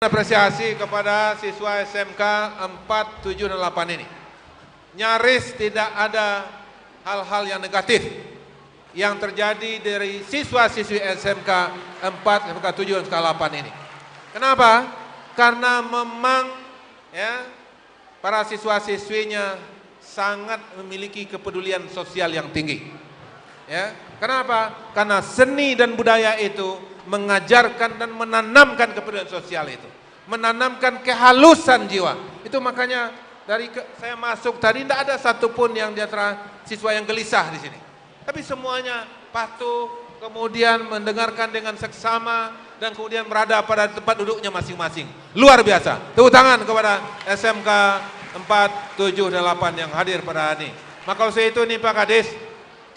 Apresiasi kepada siswa SMK 4, 7, dan 8 ini. Nyaris tidak ada hal-hal yang negatif yang terjadi dari siswa-siswi SMK 4, SMK 7, dan SMK 8 ini. Kenapa? Karena memang ya, para siswa-siswinya sangat memiliki kepedulian sosial yang tinggi. Ya, kenapa? Karena seni dan budaya itu mengajarkan dan menanamkan kepedulian sosial itu, menanamkan kehalusan jiwa. Itu makanya dari saya masuk tadi tidak ada satupun yang di antara siswa yang gelisah di sini. Tapi semuanya patuh, kemudian mendengarkan dengan seksama dan kemudian berada pada tempat duduknya masing-masing. Luar biasa. Tepuk tangan kepada SMK 4, 7, dan 8 yang hadir pada hari ini. Maka oleh itu nih Pak Kades,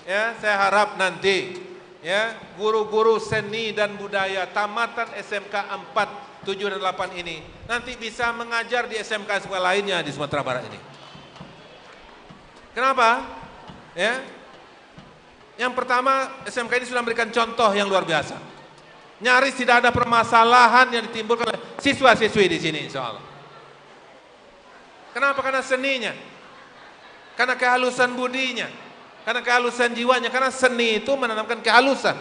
ya saya harap nanti ya, guru-guru seni dan budaya tamatan SMK 4, 7, dan 8 ini nanti bisa mengajar di SMK-SMK lainnya di Sumatera Barat ini. Kenapa? Ya. Yang pertama, SMK ini sudah memberikan contoh yang luar biasa. Nyaris tidak ada permasalahan yang ditimbulkan oleh siswa-siswi di sini, insyaallah. Kenapa? Karena seninya, karena kehalusan budinya, karena kehalusan jiwanya, karena seni itu menanamkan kehalusan.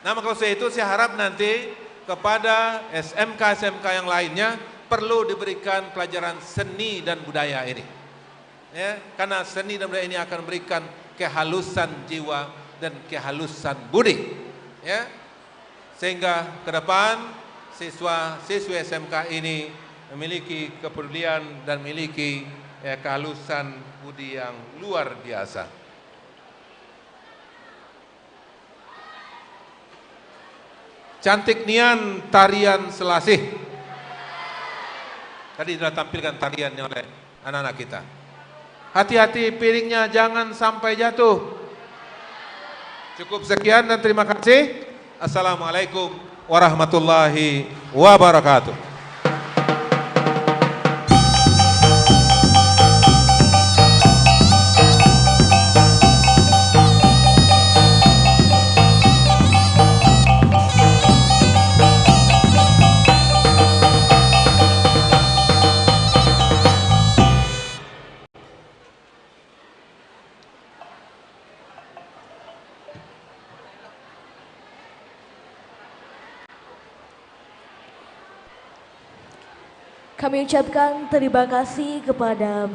Nah, maka itu saya harap nanti kepada SMK-SMK yang lainnya perlu diberikan pelajaran seni dan budaya ini. Ya, karena seni dan budaya ini akan memberikan kehalusan jiwa dan kehalusan budi. Ya, sehingga ke depan siswa-siswi SMK ini memiliki kepedulian dan memiliki kehalusan budi yang luar biasa. Cantik nian tarian Selasih. Tadi sudah tampilkan tariannya oleh anak-anak kita. Hati-hati piringnya jangan sampai jatuh. Cukup sekian dan terima kasih. Assalamualaikum warahmatullahi wabarakatuh. Kami ucapkan terima kasih kepada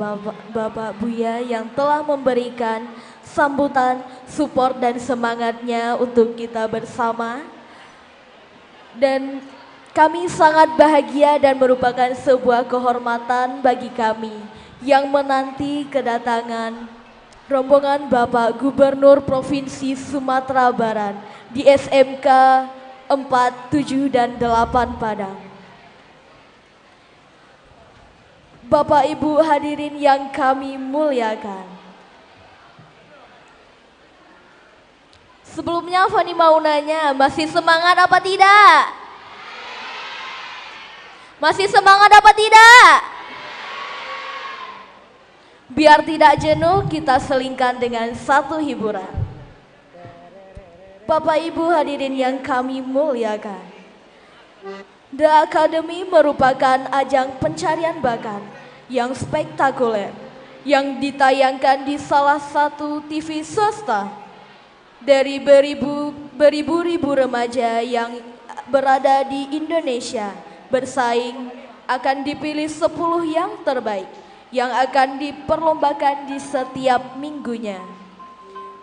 Bapak Buya yang telah memberikan sambutan, support dan semangatnya untuk kita bersama. Dan kami sangat bahagia dan merupakan sebuah kehormatan bagi kami yang menanti kedatangan rombongan Bapak Gubernur Provinsi Sumatera Barat di SMK 4, 7, dan 8 Padang. Bapak Ibu hadirin yang kami muliakan. Sebelumnya Fani mau nanya, masih semangat apa tidak? Masih semangat apa tidak? Biar tidak jenuh, kita selingkan dengan satu hiburan. Bapak Ibu hadirin yang kami muliakan, The Academy merupakan ajang pencarian bakat yang spektakuler yang ditayangkan di salah satu TV swasta. Dari beribu-ribu remaja yang berada di Indonesia bersaing akan dipilih 10 yang terbaik yang akan diperlombakan di setiap minggunya.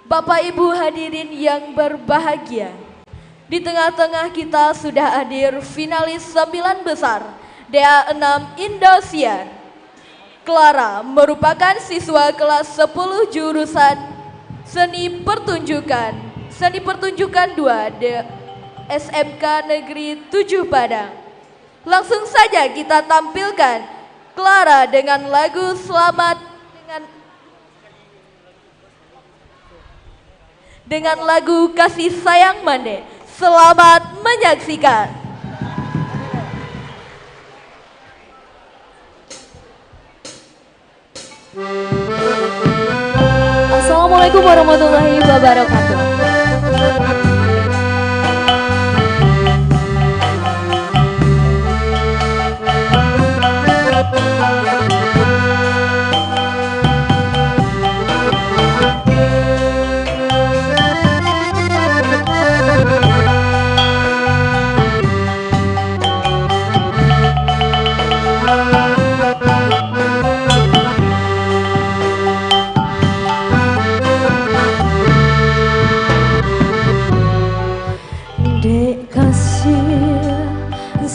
Bapak Ibu hadirin yang berbahagia, di tengah-tengah kita sudah hadir finalis 9 besar DA6 Indosiar. Clara merupakan siswa kelas 10 jurusan Seni Pertunjukan 2 SMK Negeri 7 Padang. Langsung saja kita tampilkan Clara dengan lagu dengan lagu Kasih Sayang Mande. Selamat menyaksikan. Assalamualaikum warahmatullahi wabarakatuh.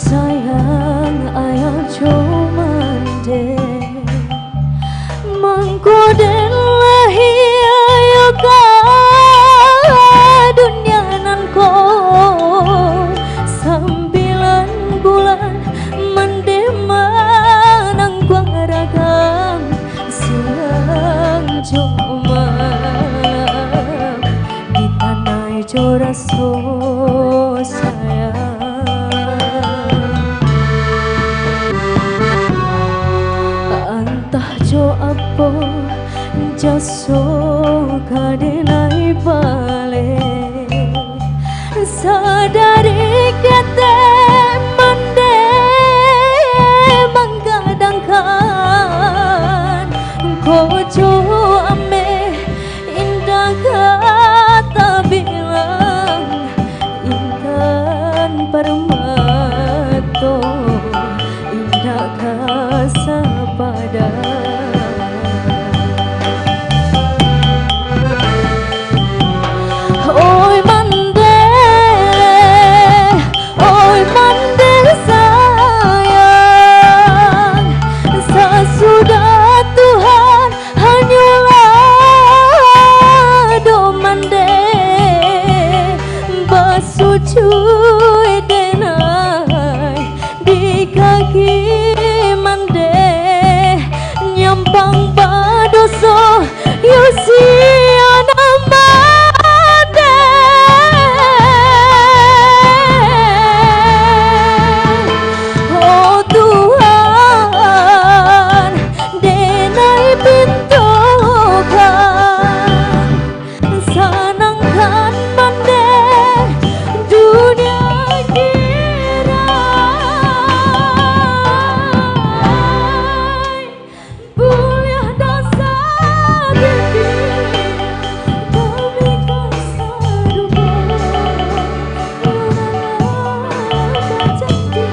sayang ayah cuman deh mangkoden lahir yoga dunia nan ko sambilan bulan mendemanang guaragam siang cuman di tanah joraso sayang jo apo jaso kadenai bale sadari kete mande menggadangkan kojo ame indah kata bilang intan permato indah kasapada cuy denai di kaki mande nyampang badoso yusia namade oh Tuhan denai pintukan sanangkan mande dunia kirai buliah dosa diri kami kasarupa menalakan janji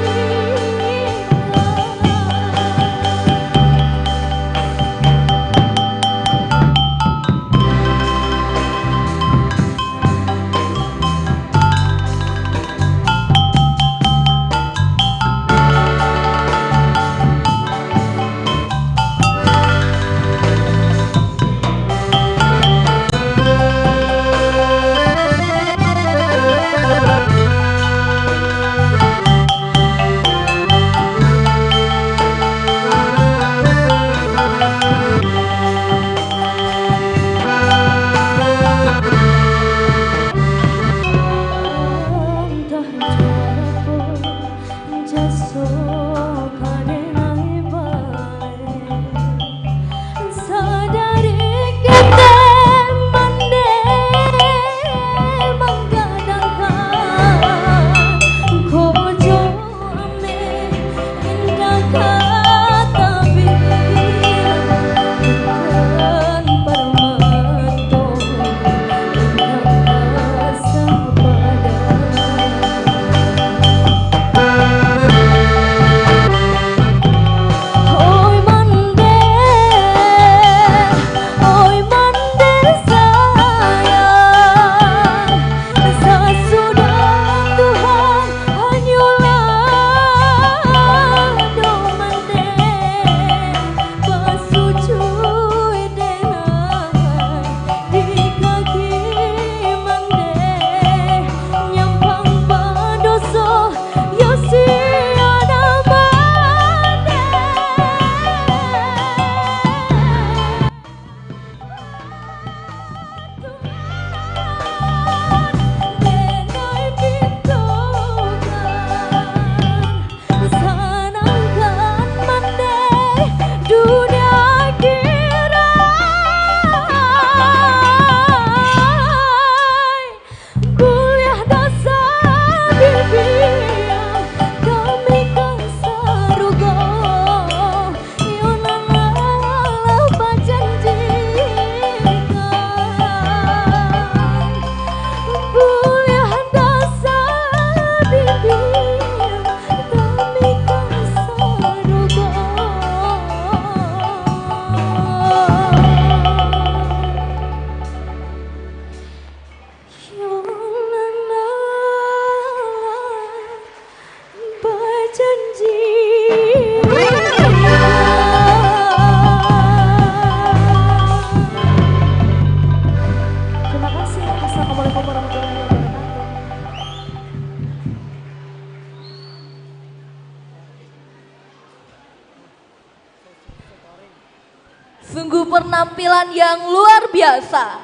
Sungguh penampilan yang luar biasa.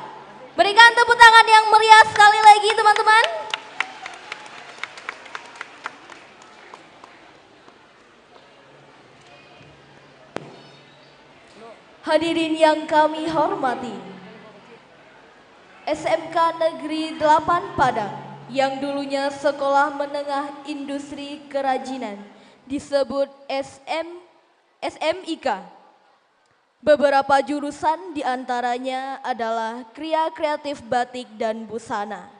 Berikan tepuk tangan yang meriah sekali lagi teman-teman. Hadirin yang kami hormati, SMK Negeri 8 Padang yang dulunya Sekolah Menengah Industri Kerajinan disebut SMIK. Beberapa jurusan diantaranya adalah Kria Kreatif Batik dan Busana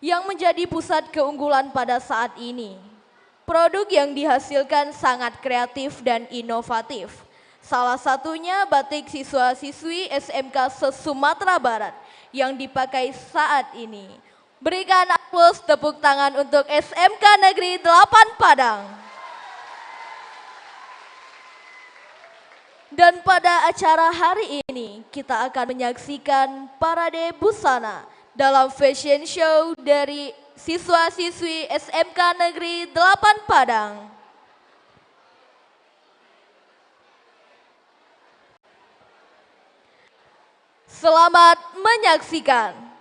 yang menjadi pusat keunggulan pada saat ini. Produk yang dihasilkan sangat kreatif dan inovatif. Salah satunya batik siswa-siswi SMK se-Sumatera Barat yang dipakai saat ini. Berikan aplaus tepuk tangan untuk SMK Negeri 8 Padang. Dan pada acara hari ini kita akan menyaksikan parade busana dalam fashion show dari siswa-siswi SMK Negeri 8 Padang. Selamat menyaksikan.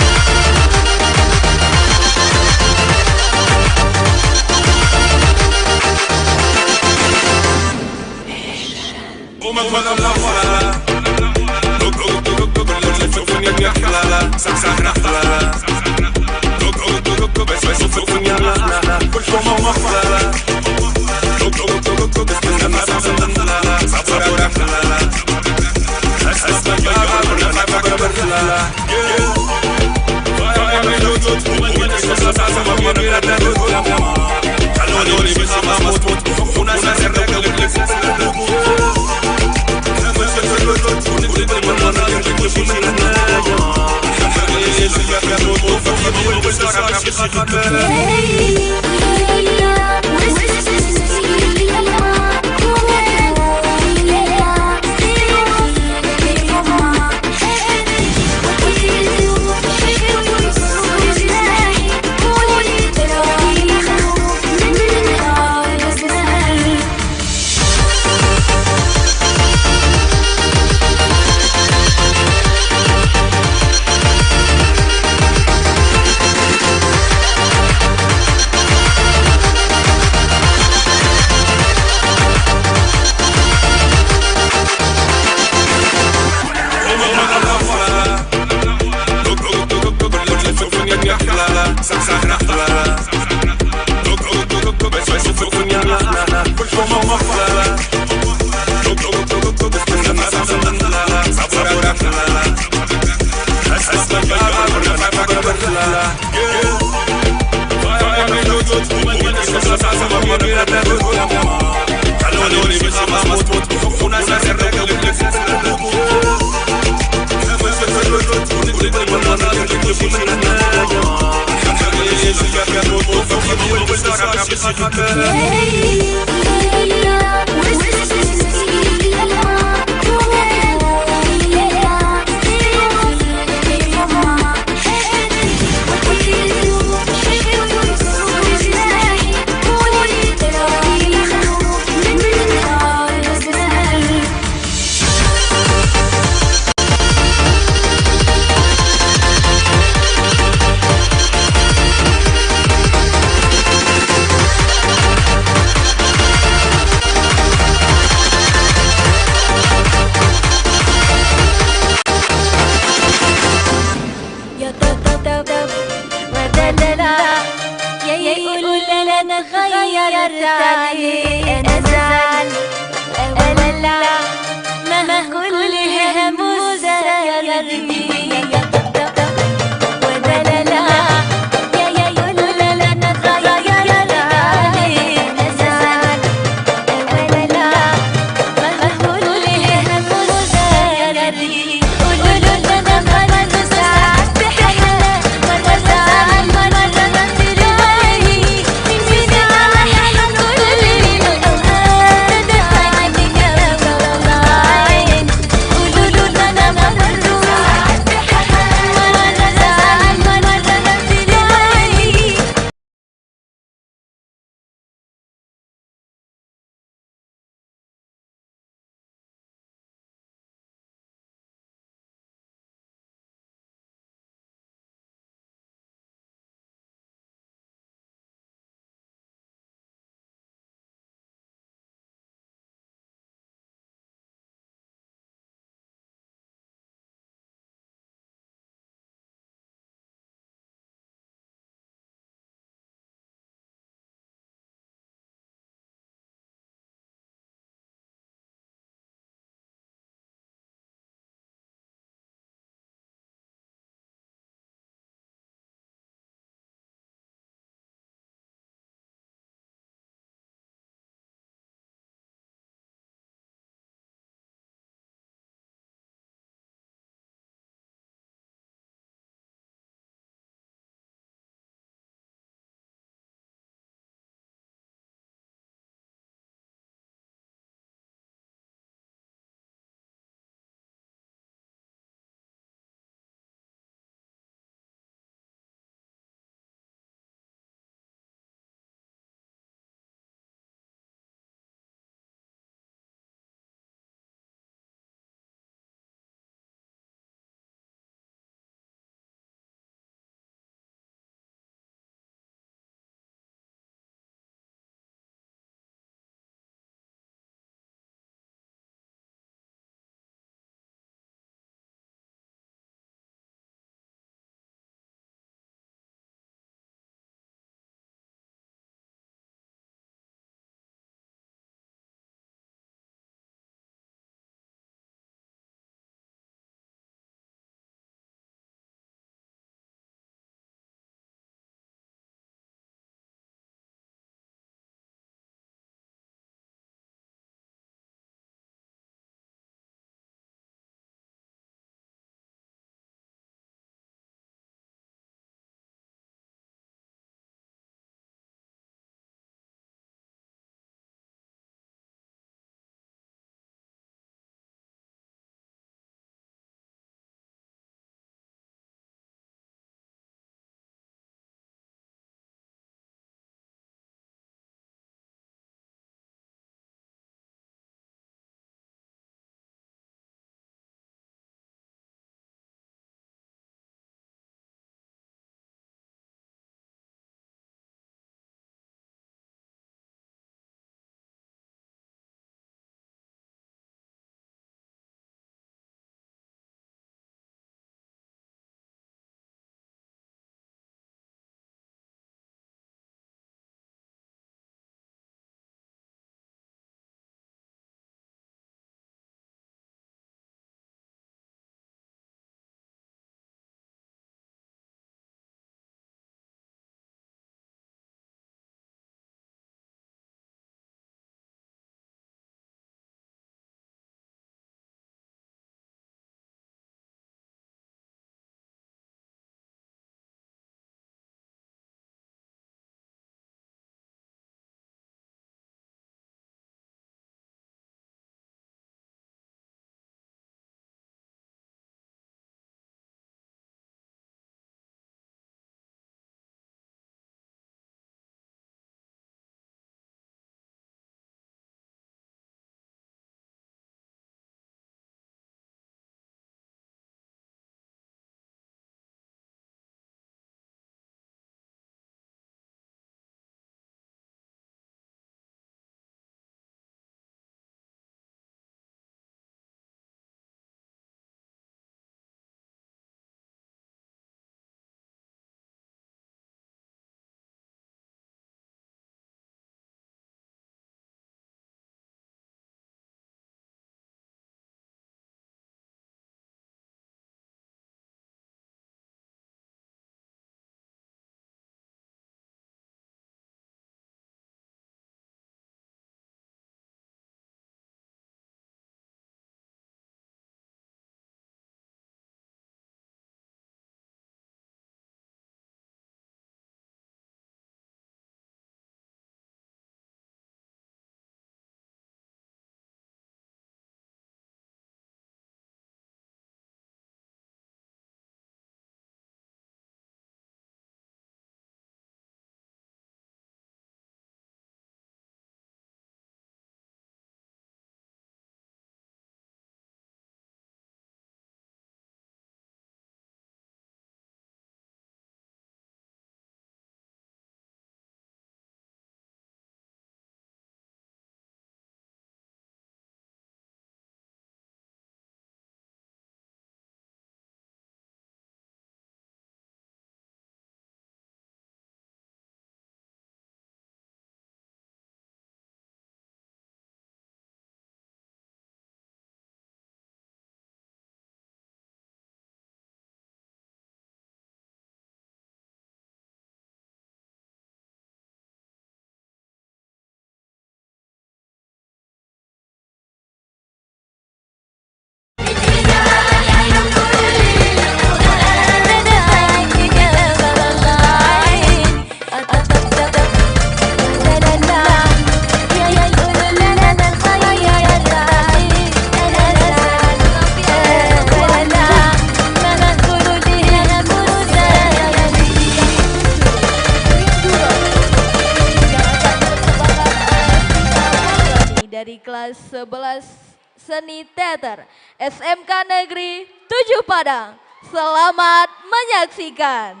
kelas 11 Seni Teater SMK Negeri 7 Padang. Selamat menyaksikan.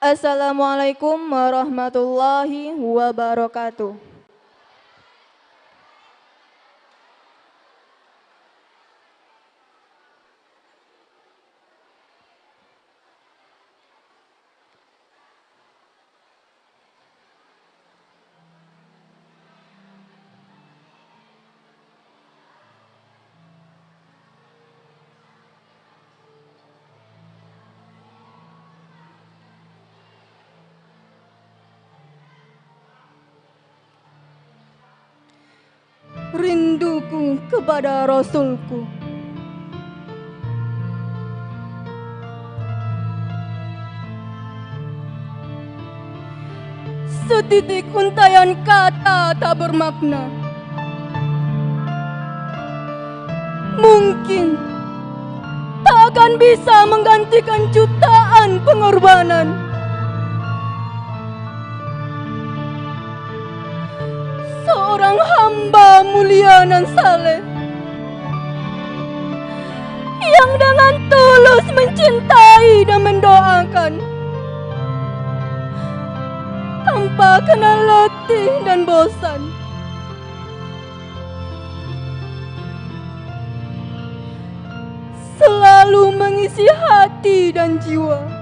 Assalamualaikum warahmatullahi wabarakatuh. Rinduku kepada Rasulku. Setitik untayan kata tak bermakna. Mungkin tak akan bisa menggantikan jutaan pengorbanan. Seorang hamba mulia dan saleh yang dengan tulus mencintai dan mendoakan tanpa kenal letih dan bosan. Selalu mengisi hati dan jiwa.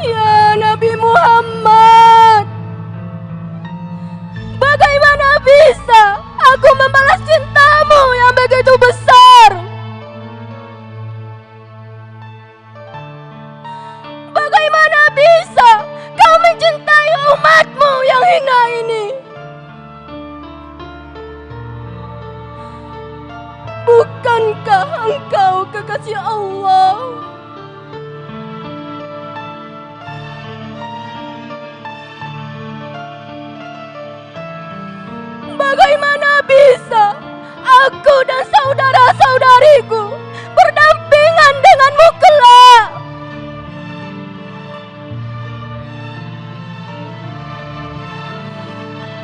Ya Nabi Muhammad, bagaimana bisa aku membalas cintamu yang begitu besar? Bagaimana bisa kau mencintai umatmu yang hina ini? Bukankah engkau kekasih Allah? Bagaimana bisa aku dan saudara-saudariku berdampingan denganmu kelak?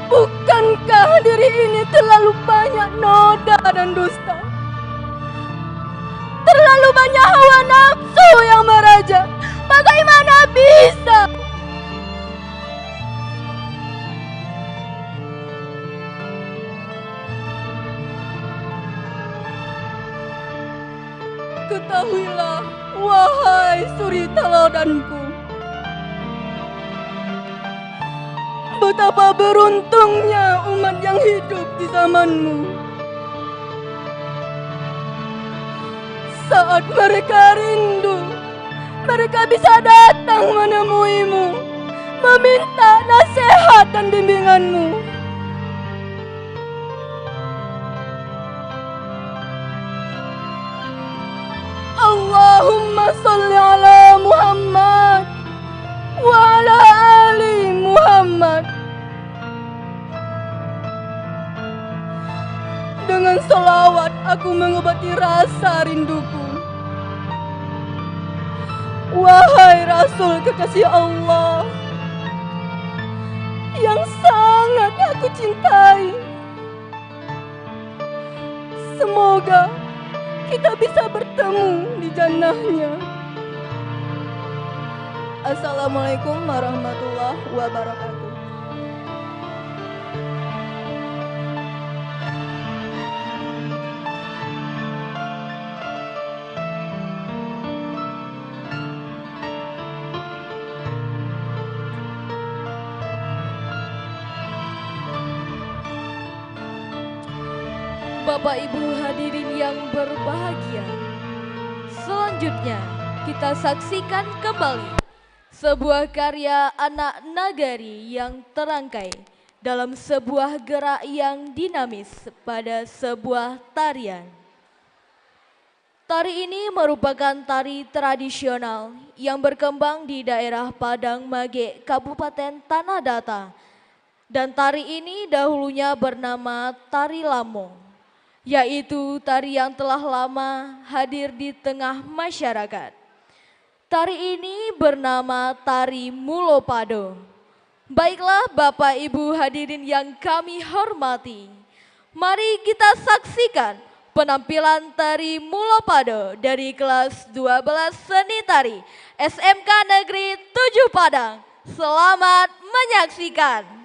Bukankah diri ini terlalu banyak noda dan dusta? Terlalu banyak hawa nafsu yang meraja. Bagaimana bisa? Ketahuilah, wahai suri teladanku, betapa beruntungnya umat yang hidup di zamanmu. Saat mereka rindu, mereka bisa datang menemuimu, meminta nasihat dan bimbinganmu. Allahumma salli ala Muhammad wa ala ali Muhammad. Dengan salawat aku mengobati rasa rinduku. Wahai Rasul kekasih Allah yang sangat aku cintai, semoga kita bisa bertemu di jannahnya. Assalamualaikum warahmatullahi wabarakatuh. Bapak Ibu hadirin yang berbahagia, selanjutnya kita saksikan kembali sebuah karya anak nagari yang terangkai dalam sebuah gerak yang dinamis pada sebuah tarian. Tari ini merupakan tari tradisional yang berkembang di daerah Padang Mage, Kabupaten Tanah Datar. Dan tari ini dahulunya bernama Tari Lamong, yaitu tari yang telah lama hadir di tengah masyarakat. Tari ini bernama Tari Mulopado. Baiklah Bapak Ibu hadirin yang kami hormati, mari kita saksikan penampilan tari Mulopado dari kelas 12 seni tari SMK Negeri 7 Padang. Selamat menyaksikan.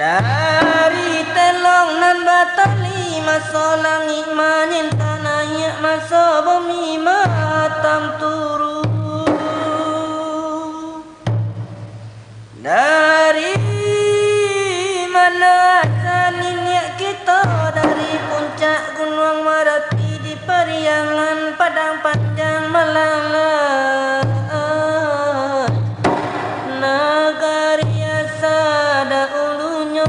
Dari telong nan batali masolang imanin tanahnya maso bumi matam turu. Dari mana asalnya kita, dari puncak gunung Merapi di Periangan Padang Panjang Malang. Nagari asada ulunya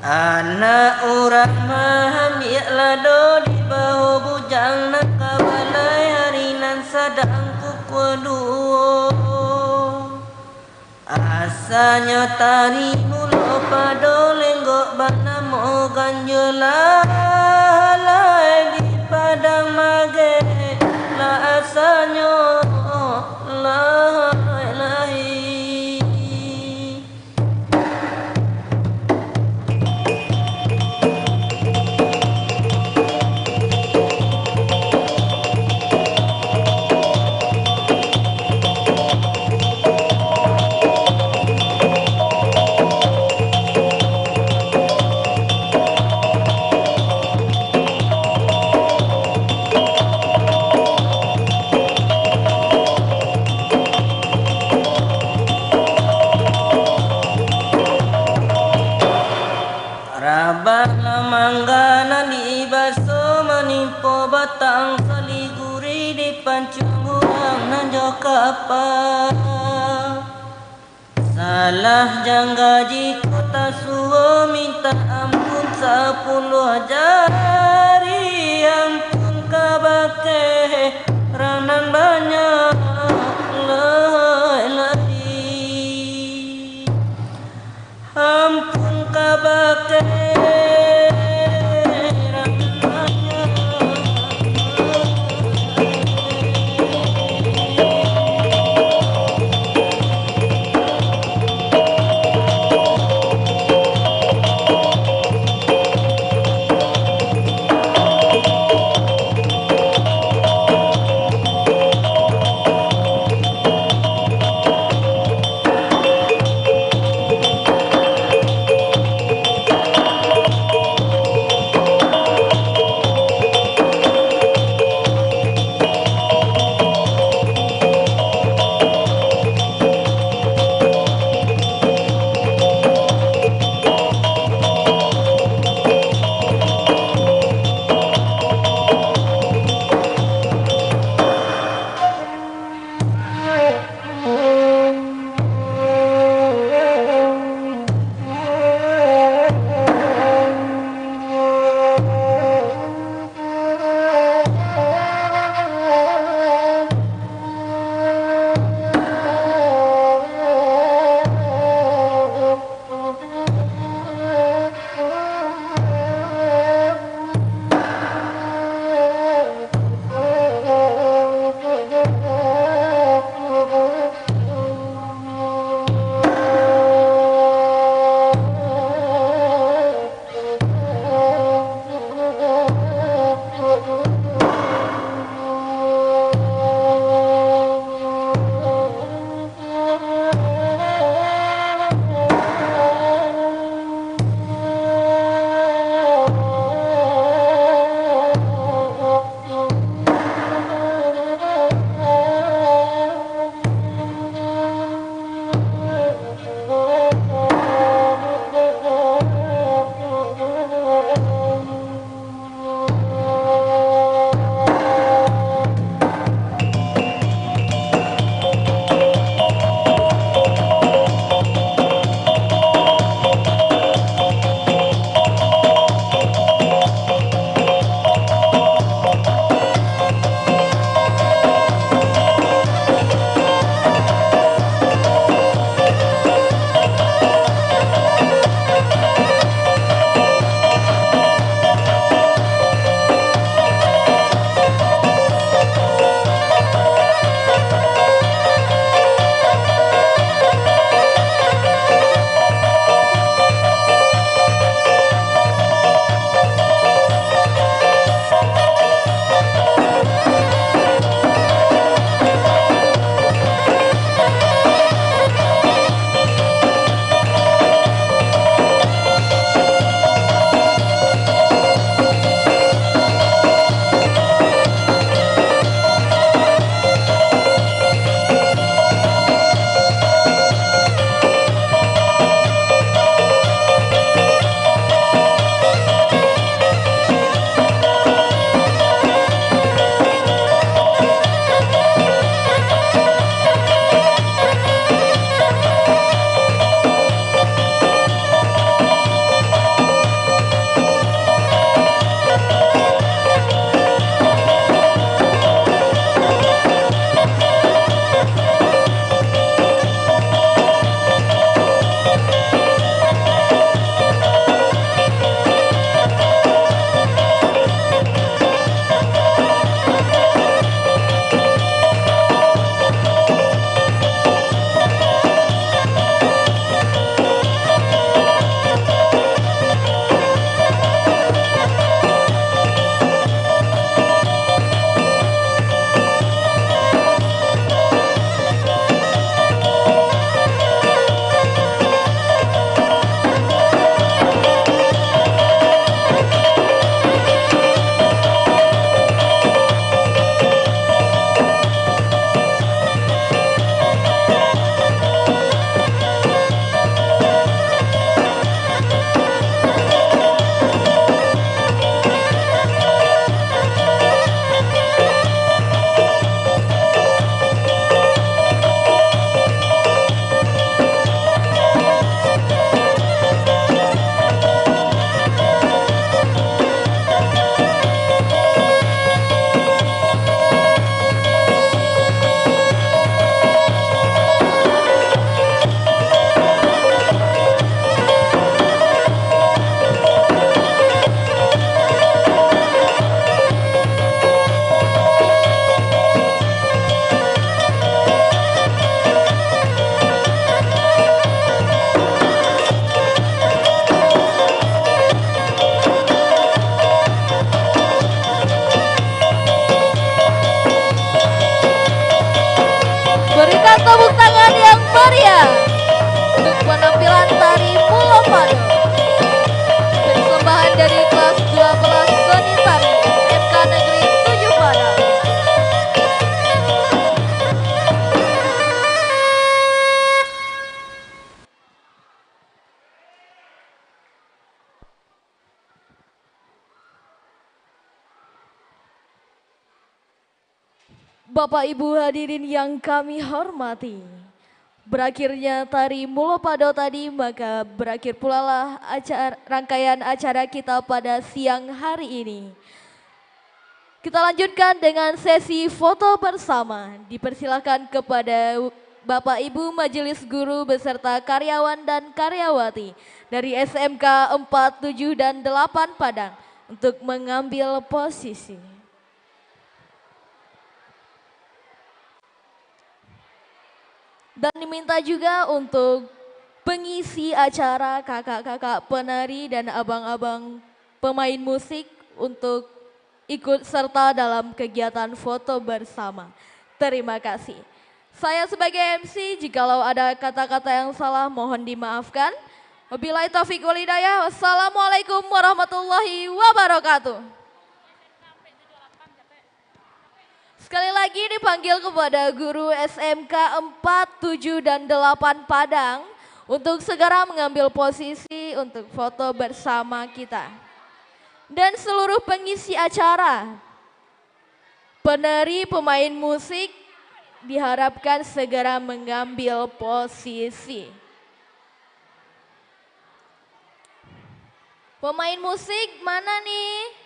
anak orang maham biaklah do di bahu bujang nak kabalai harinan sadang kukuduo. Asanya tari Mulopado lenggok banamo ganjelalai di Padang Mage la asanya lahi. Rabah manggana di baso menimpo batang saliguri di pancungguang nanjo kapal. Salah jangga jika tak suo minta ampun 10 jari ampun kabake ranan banyak lagi ampun kabake. Bapak Ibu hadirin yang kami hormati, berakhirnya tari Mulopado tadi, maka berakhir pula lah rangkaian acara kita pada siang hari ini. Kita lanjutkan dengan sesi foto bersama. Dipersilakan kepada Bapak Ibu Majelis Guru beserta karyawan dan karyawati dari SMK 4, 7, dan 8 Padang untuk mengambil posisi. Dan diminta juga untuk pengisi acara kakak-kakak penari dan abang-abang pemain musik untuk ikut serta dalam kegiatan foto bersama. Terima kasih. Saya sebagai MC, jikalau ada kata-kata yang salah mohon dimaafkan. Wabillahi taufiq wal hidayah. Wassalamualaikum warahmatullahi wabarakatuh. Sekali lagi dipanggil kepada guru SMK 4, 7, dan 8 Padang untuk segera mengambil posisi untuk foto bersama kita. Dan seluruh pengisi acara, penari, pemain musik diharapkan segera mengambil posisi. Pemain musik mana nih?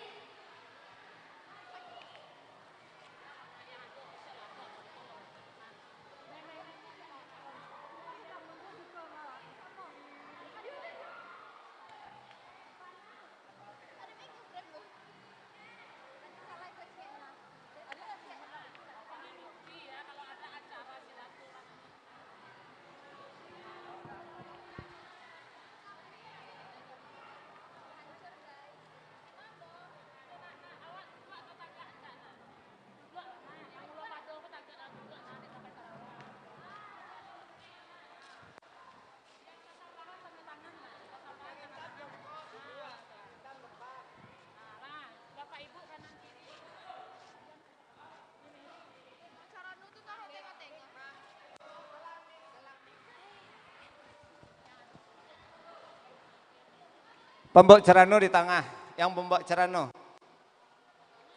Pembok Cerano di tengah, yang pembok Cerano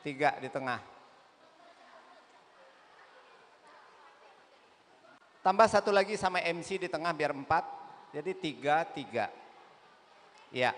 3 di tengah. Tambah satu lagi sama MC di tengah biar 4, jadi 3, 3. Ya.